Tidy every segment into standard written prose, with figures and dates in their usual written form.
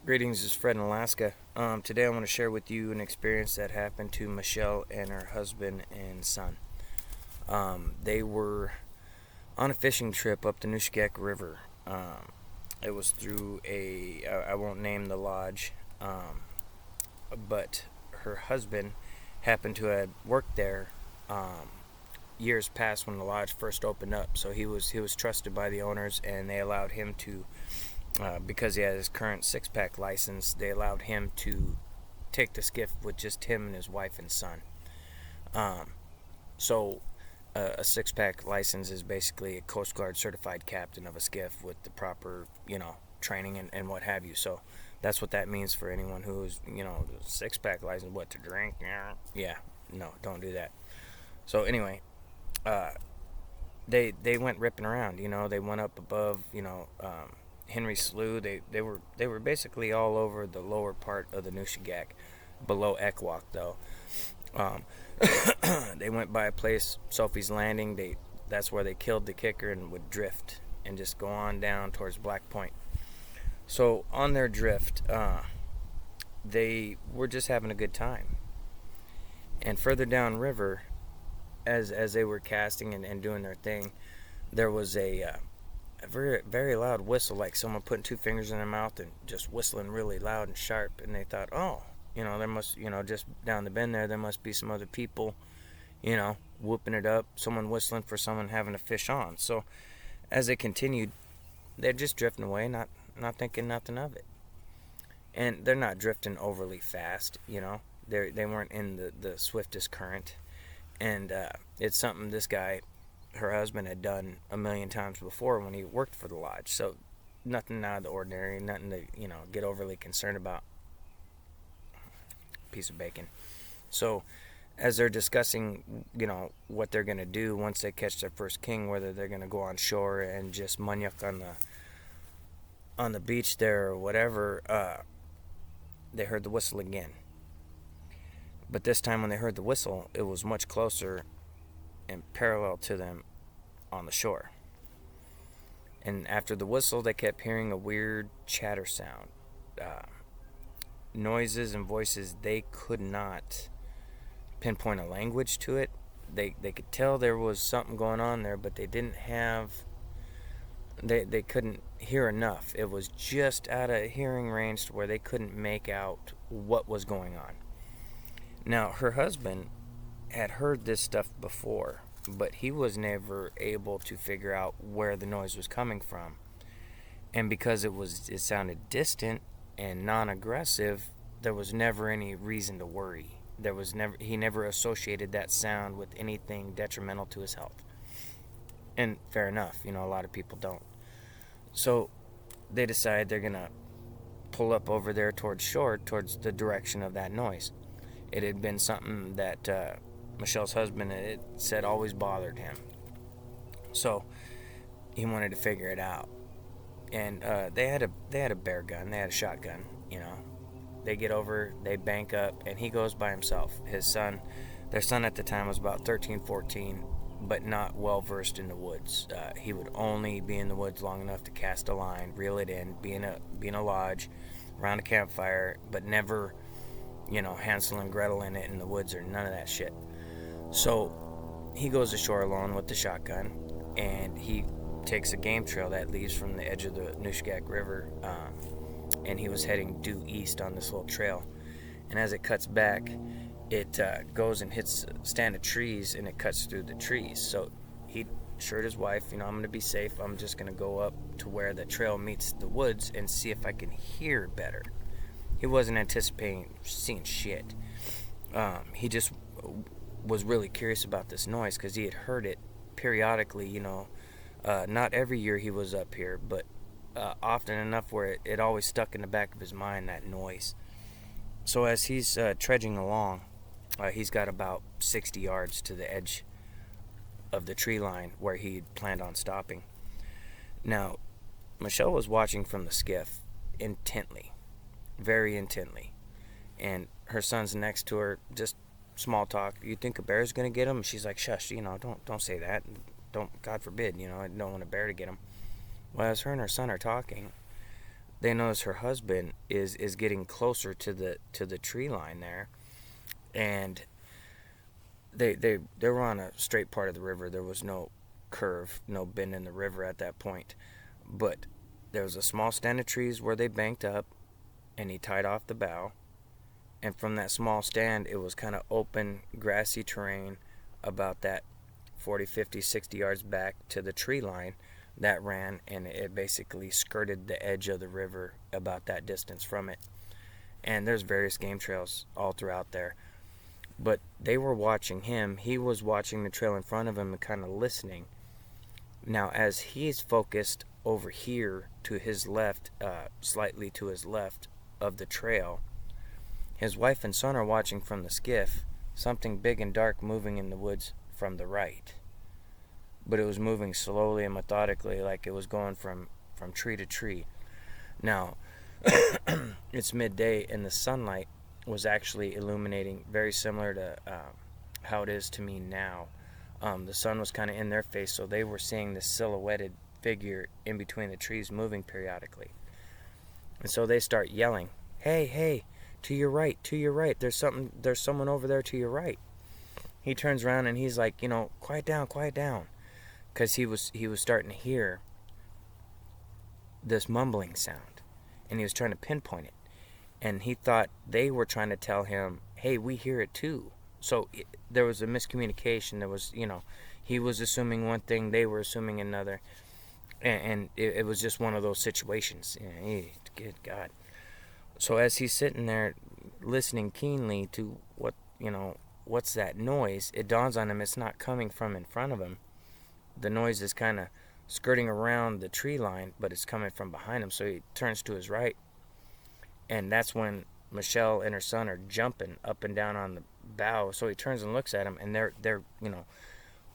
Greetings, this is Fred in Alaska. Today I want to share with you an experience that happened to Michelle and her husband and son. They were on a fishing trip up the Nushagak River. It was through I won't name the lodge, but her husband happened to have worked there years past when the lodge first opened up. So he was trusted by the owners, and they allowed him to because he had his current six-pack license, they allowed him to take the skiff with just him and his wife and son. So a six-pack license is basically a Coast Guard certified captain of a skiff with the proper, training and what have you. So that's what that means for anyone who's, six-pack license, what, to drink? Yeah, no, don't do that. So anyway, they went ripping around, they went up above, Henry Slough. They were basically all over the lower part of the Nushagak, below Ekwok though. They went by a place, Sophie's Landing. That's where they killed the kicker and would drift and just go on down towards Black Point. So on their drift, they were just having a good time. And further downriver, as they were casting and doing their thing, there was a very, very loud whistle, like someone putting two fingers in their mouth and just whistling really loud and sharp. And they thought, oh, there must, just down the bend there must be some other people, whooping it up, someone whistling for someone having a fish on. So as they continued, they're just drifting away, not thinking nothing of it. And they're not drifting overly fast, they weren't in the swiftest current. And it's something this guy, her husband, had done a million times before when he worked for the lodge. So nothing out of the ordinary, nothing to get overly concerned about. Piece of bacon. So as they're discussing what they're going to do once they catch their first king, whether they're going to go on shore and just manyak on the beach there or whatever, they heard the whistle again. But this time when they heard the whistle, it was much closer and parallel to them on the shore. And after the whistle, they kept hearing a weird chatter sound. Noises and voices. They could not pinpoint a language to it. They could tell there was something going on there, but they didn't have... They couldn't hear enough. It was just out of hearing range to where they couldn't make out what was going on. Now, her husband had heard this stuff before, but he was never able to figure out where the noise was coming from. And because it sounded distant and non-aggressive, there was never any reason to worry. He never associated that sound with anything detrimental to his health. And fair enough, a lot of people don't. So they decide they're gonna pull up over there towards shore, towards the direction of that noise. It had been something that Michelle's husband had said always bothered him. So he wanted to figure it out. And they had a bear gun, they had a shotgun, They get over, they bank up, and he goes by himself. Their son at the time was about 13, 14, but not well versed in the woods. He would only be in the woods long enough to cast a line, reel it in, be in a lodge, around a campfire, but never, Hansel and Gretel in it in the woods or none of that shit. So he goes ashore alone with the shotgun, and he takes a game trail that leads from the edge of the Nushagak River, and he was heading due east on this little trail. And as it cuts back, it goes and hits a stand of trees, and it cuts through the trees. So he assured his wife, I'm going to be safe. I'm just going to go up to where the trail meets the woods and see if I can hear better. He wasn't anticipating seeing shit. He just was really curious about this noise because he had heard it periodically, not every year he was up here, but often enough where it always stuck in the back of his mind, that noise. So as he's trudging along, he's got about 60 yards to the edge of the tree line where he planned on stopping. Now, Michelle was watching from the skiff intently, very intently, and her son's next to her, just small talk. You think a bear's gonna get him? She's like, shush, don't say that. Don't, God forbid, I don't want a bear to get him. Well, as her and her son are talking, they notice her husband is getting closer to the tree line there, and they were on a straight part of the river. There was no curve, no bend in the river at that point, but there was a small stand of trees where they banked up, and he tied off the bow. And from that small stand, it was kind of open, grassy terrain about that 40, 50, 60 yards back to the tree line that ran, and it basically skirted the edge of the river about that distance from it. And there's various game trails all throughout there. But they were watching him. He was watching the trail in front of him and kind of listening. Now, as he's focused over here to his left, slightly to his left of the trail, his wife and son are watching from the skiff, something big and dark moving in the woods from the right. But it was moving slowly and methodically, like it was going from tree to tree. Now, it's midday, and the sunlight was actually illuminating, very similar to how it is to me now. The sun was kind of in their face, so they were seeing this silhouetted figure in between the trees moving periodically. And so they start yelling, "Hey, hey, to your right, to your right. There's someone over there to your right." He turns around and he's like, quiet down, because he was starting to hear this mumbling sound, and he was trying to pinpoint it, and he thought they were trying to tell him, "Hey, we hear it too." So there was a miscommunication. There was, he was assuming one thing, they were assuming another, and it was just one of those situations. Good God. So as he's sitting there listening keenly to what's that noise, it dawns on him it's not coming from in front of him. The noise is kind of skirting around the tree line, but it's coming from behind him. So he turns to his right, and that's when Michelle and her son are jumping up and down on the bow. So he turns and looks at him, and they're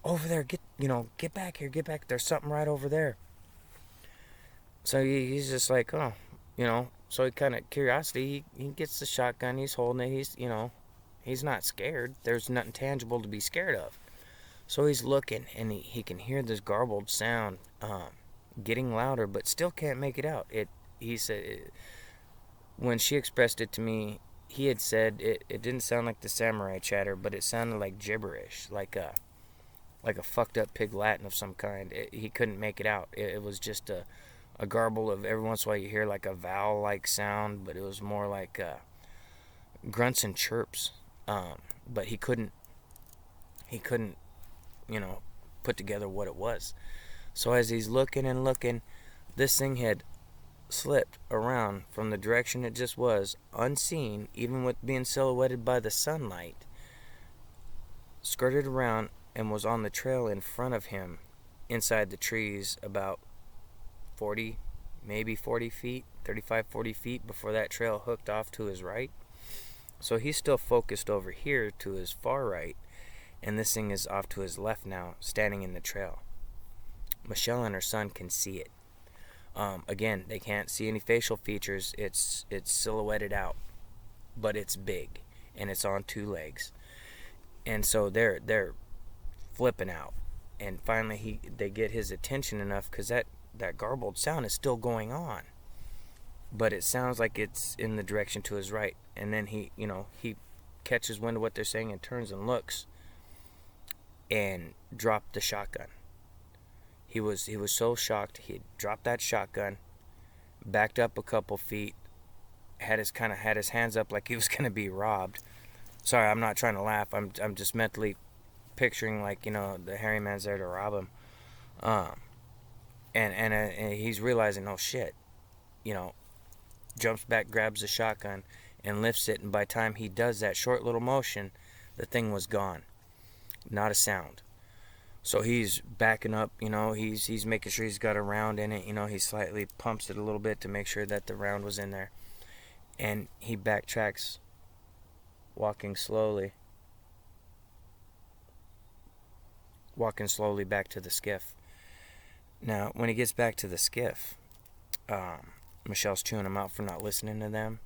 over there, get back here, get back. There's something right over there. So he's just like, oh, so he kind of curiosity, he gets the shotgun, he's holding it, he's not scared. There's nothing tangible to be scared of. So he's looking, and he can hear this garbled sound getting louder, but still can't make it out. He said, when she expressed it to me, he had said it didn't sound like the samurai chatter, but it sounded like gibberish, like a fucked up pig Latin of some kind. He couldn't make it out. It was just a garble of, every once in a while you hear like a vowel-like sound, but it was more like grunts and chirps. But he couldn't put together what it was. So as he's looking and looking, this thing had slipped around from the direction it just was, unseen, even with being silhouetted by the sunlight, skirted around and was on the trail in front of him, inside the trees, about 40, maybe 40 feet, 35, 40 feet before that trail hooked off to his right. So he's still focused over here to his far right, and this thing is off to his left now, standing in the trail. Michelle and her son can see it. Again, they can't see any facial features. It's silhouetted out, but it's big, and it's on two legs. And so they're flipping out, and finally they get his attention enough, because that garbled sound is still going on, but it sounds like it's in the direction to his right. And then he catches wind of what they're saying and turns and looks, and dropped the shotgun. He was so shocked, he had dropped that shotgun, backed up a couple feet, had his hands up like he was going to be robbed. Sorry, I'm not trying to laugh. I'm just mentally picturing, like, the hairy man's there to rob him. And he's realizing, oh shit, jumps back, grabs the shotgun, and lifts it. And by the time he does that short little motion, the thing was gone. Not a sound. So he's backing up, he's making sure he's got a round in it. He slightly pumps it a little bit to make sure that the round was in there. And he backtracks, walking slowly back to the skiff. Now, when he gets back to the skiff, Michelle's chewing him out for not listening to them.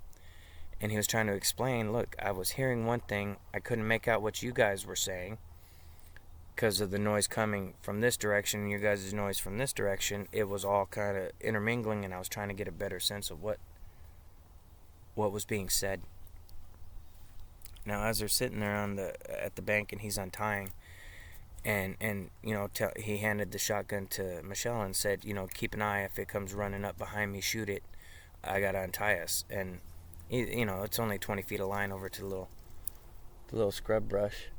And he was trying to explain, look, I was hearing one thing. I couldn't make out what you guys were saying. because of the noise coming from this direction and your guys' noise from this direction, it was all kind of intermingling, and I was trying to get a better sense of what was being said. Now, as they're sitting there at the bank and he's untying, and he handed the shotgun to Michelle and said, keep an eye, if it comes running up behind me, shoot it. I gotta untie us. And it's only 20 feet of line over to the little scrub brush.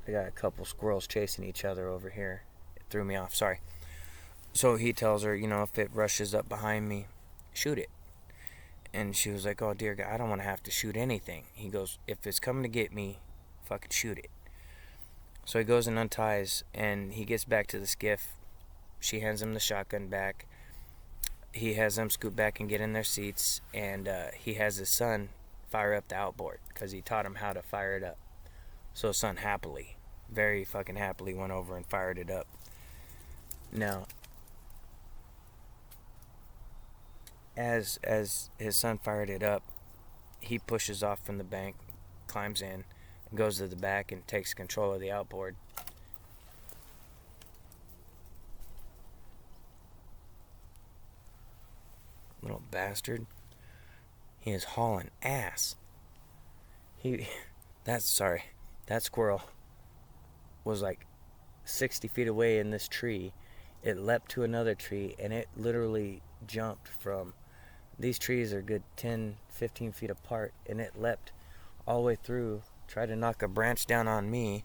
I got a couple squirrels chasing each other over here. It threw me off, sorry. So he tells her, if it rushes up behind me, shoot it. And she was like, oh dear God, I don't want to have to shoot anything. He goes, if it's coming to get me, fucking shoot it. So he goes and unties, and he gets back to the skiff. She hands him the shotgun back. He has them scoot back and get in their seats, and he has his son fire up the outboard because he taught him how to fire it up. So his son happily, very fucking happily, went over and fired it up. Now, as his son fired it up, he pushes off from the bank, climbs in, goes to the back and takes control of the outboard. Little bastard. He is hauling ass. That squirrel was like 60 feet away in this tree. It leapt to another tree, and it literally jumped from, these trees are good 10, 15 feet apart, and it leapt all the way through, tried to knock a branch down on me.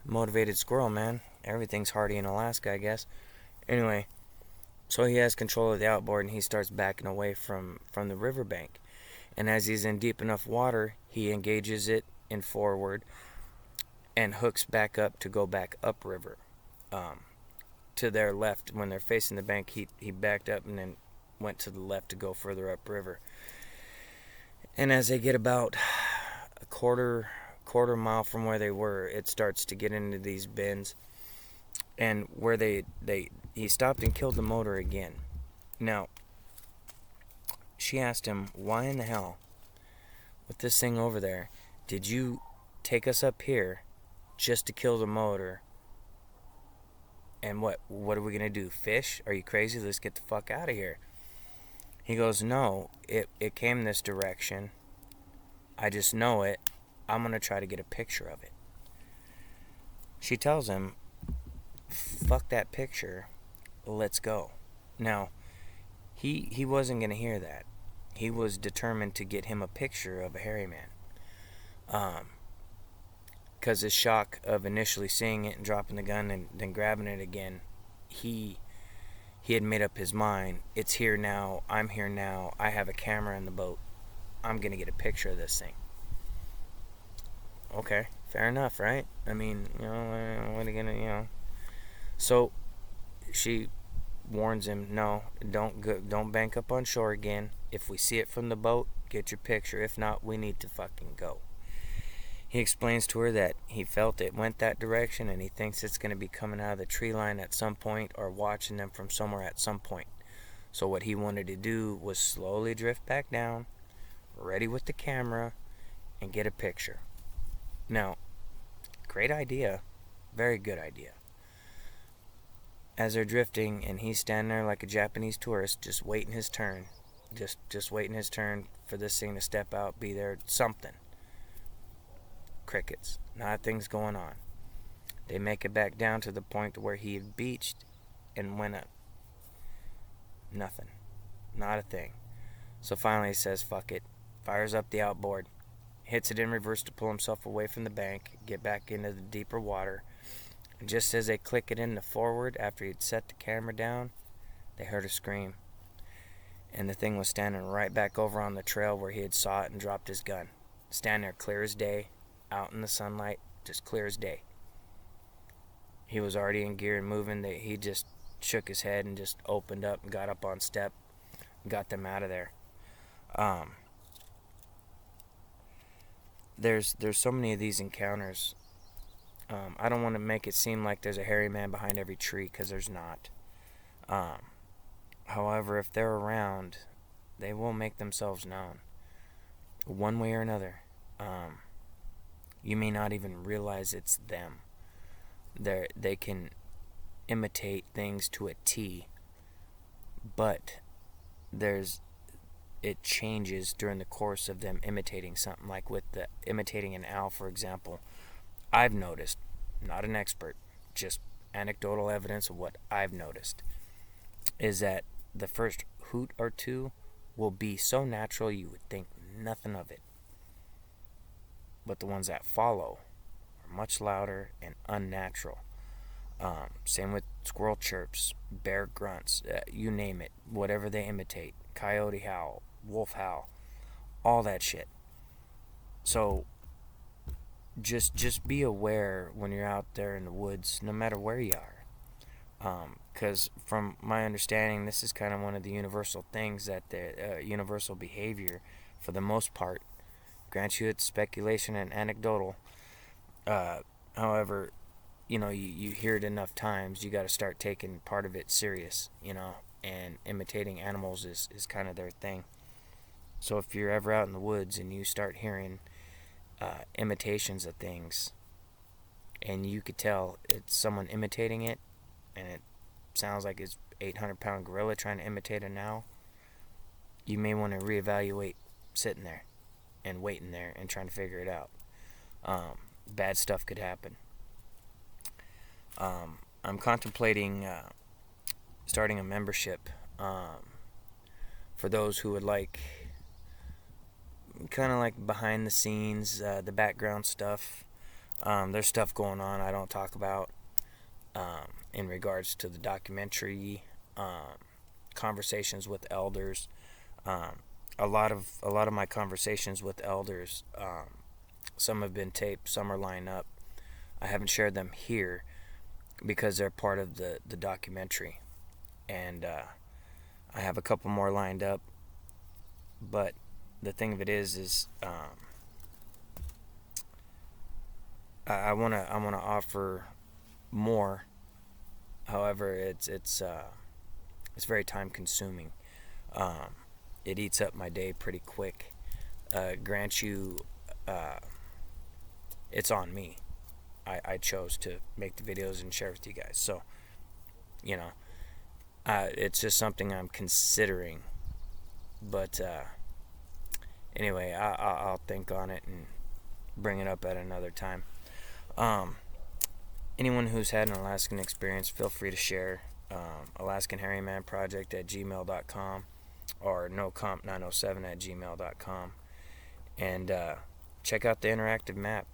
Motivated squirrel, man. Everything's hardy in Alaska, I guess. Anyway, so he has control of the outboard, and he starts backing away from the riverbank. And as he's in deep enough water, he engages it in forward and hooks back up to go back upriver. To their left, when they're facing the bank, he backed up and then went to the left to go further upriver. And as they get about a quarter mile from where they were, it starts to get into these bends, and where he stopped and killed the motor again. Now, she asked him, why in the hell, with this thing over there, did you take us up here just to kill the motor? And what are we gonna do, fish? Are you crazy? Let's get the fuck out of here. He goes, no, it came this direction. I just know it. I'm gonna try to get a picture of it. She tells him, fuck that picture, let's go. Now, he wasn't gonna hear that. He was determined to get him a picture of a hairy man. Because his shock of initially seeing it and dropping the gun and then grabbing it again, he had made up his mind. It's here now. I'm here now. I have a camera in the boat. I'm going to get a picture of this thing. Okay, fair enough, right? I mean, what are you going to, So she warns him, no, don't bank up on shore again. If we see it from the boat, get your picture. If not, we need to fucking go. He explains to her that he felt it went that direction, and he thinks it's going to be coming out of the tree line at some point or watching them from somewhere at some point. So what he wanted to do was slowly drift back down, ready with the camera, and get a picture. Now, great idea. Very good idea. As they're drifting, and he's standing there like a Japanese tourist, just waiting his turn. Just waiting his turn for this thing to step out, be there, something. Crickets. Nothing's going on. They make it back down to the point where he had beached and went up. Nothing. Not a thing. So finally he says, fuck it. Fires up the outboard. Hits it in reverse to pull himself away from the bank, get back into the deeper water. And just as they click it into forward, after he'd set the camera down, they heard a scream. And the thing was standing right back over on the trail where he had saw it and dropped his gun. Standing there clear as day, out in the sunlight, just clear as day. He was already in gear and moving. He just shook his head and just opened up and got up on step and got them out of there. There's so many of these encounters. I don't want to make it seem like there's a hairy man behind every tree, because there's not. However, if they're around, they will make themselves known, one way or another. You may not even realize it's them. They can imitate things to a T, but it changes during the course of them imitating something. Like with the imitating an owl, for example, I've noticed, not an expert, just anecdotal evidence of what I've noticed, is that the first hoot or two will be so natural you would think nothing of it. But the ones that follow are much louder and unnatural. Same with squirrel chirps, bear grunts, you name it, whatever they imitate, coyote howl, wolf howl, all that shit. So just be aware when you're out there in the woods, no matter where you are. Because from my understanding, this is kind of one of the universal things that the universal behavior, for the most part. Grant you it's speculation and anecdotal. However, you hear it enough times, you got to start taking part of it serious, and imitating animals is kind of their thing. So if you're ever out in the woods and you start hearing imitations of things, and you could tell it's someone imitating it, and it sounds like it's 800-pound gorilla trying to imitate an owl, you may want to reevaluate sitting there and waiting there and trying to figure it out. Bad stuff could happen. I'm contemplating starting a membership for those who would like kind of like behind the scenes, the background stuff. There's stuff going on I don't talk about in regards to the documentary, conversations with elders. A lot of my conversations with elders, some have been taped, some are lined up. I haven't shared them here because they're part of the documentary, and I have a couple more lined up. But the thing of it is I wanna offer more. However, it's very time consuming. It eats up my day pretty quick. Grant you, it's on me. I chose to make the videos and share with you guys. So, it's just something I'm considering. But anyway, I'll think on it and bring it up at another time. Anyone who's had an Alaskan experience, feel free to share. AlaskanHairymanProject@gmail.com or nocomp907@gmail.com. And check out the interactive map.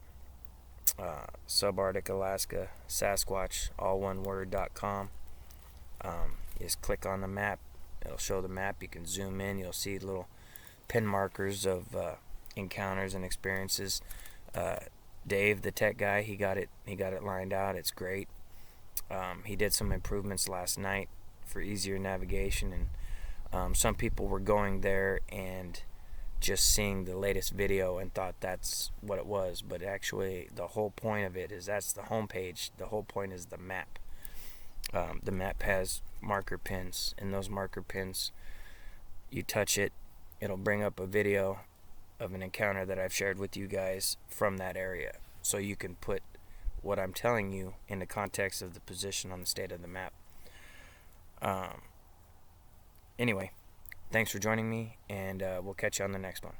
Subarctic Alaska Sasquatch, all one word.com. You just click on the map, it'll show the map. You can zoom in, you'll see little pin markers of encounters and experiences. Dave, the tech guy, he got it lined out. It's great. He did some improvements last night for easier navigation, and some people were going there and just seeing the latest video and thought that's what it was, but actually the whole point of it is that's the homepage. The whole point is the map. The map has marker pins, and those marker pins, you touch it, it'll bring up a video of an encounter that I've shared with you guys from that area, so you can put what I'm telling you in the context of the position on the state of the map. Anyway, thanks for joining me, and we'll catch you on the next one.